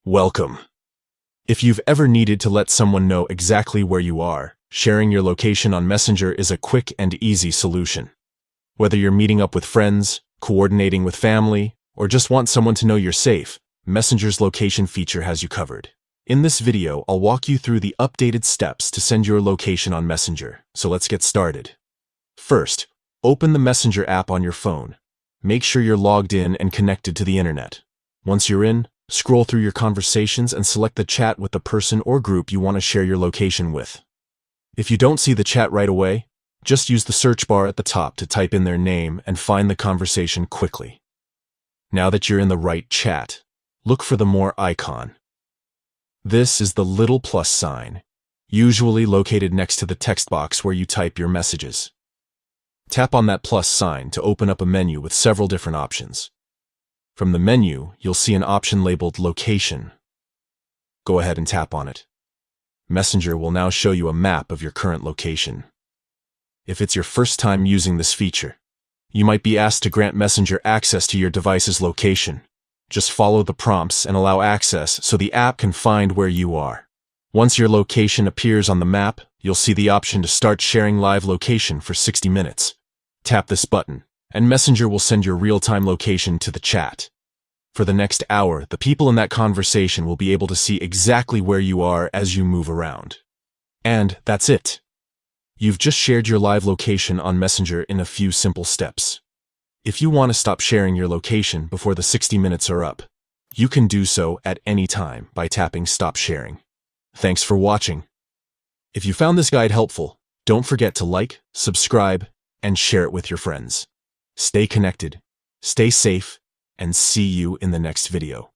Welcome. If you've ever needed to let someone know exactly where you are, sharing your location on Messenger is a quick and easy solution. Whether you're meeting up with friends, coordinating with family, or just want someone to know you're safe, Messenger's location feature has you covered. In this video, I'll walk you through the updated steps to send your location on Messenger, so let's get started. First, open the Messenger app on your phone. Make sure you're logged in and connected to the internet. Once you're in, scroll through your conversations and select the chat with the person or group you want to share your location with. If you don't see the chat right away, just use the search bar at the top to type in their name and find the conversation quickly. Now that you're in the right chat, look for the More icon. This is the little plus sign, usually located next to the text box where you type your messages. Tap on that plus sign to open up a menu with several different options. From the menu, you'll see an option labeled Location. Go ahead and tap on it. Messenger will now show you a map of your current location. If it's your first time using this feature, you might be asked to grant Messenger access to your device's location. Just follow the prompts and allow access so the app can find where you are. Once your location appears on the map, you'll see the option to start sharing live location for 60 minutes. Tap this button, and Messenger will send your real-time location to the chat. For the next hour, the people in that conversation will be able to see exactly where you are as you move around. And that's it. You've just shared your live location on Messenger in a few simple steps. If you want to stop sharing your location before the 60 minutes are up, you can do so at any time by tapping Stop Sharing. Thanks for watching. If you found this guide helpful, don't forget to like, subscribe, and share it with your friends. Stay connected, stay safe, and see you in the next video.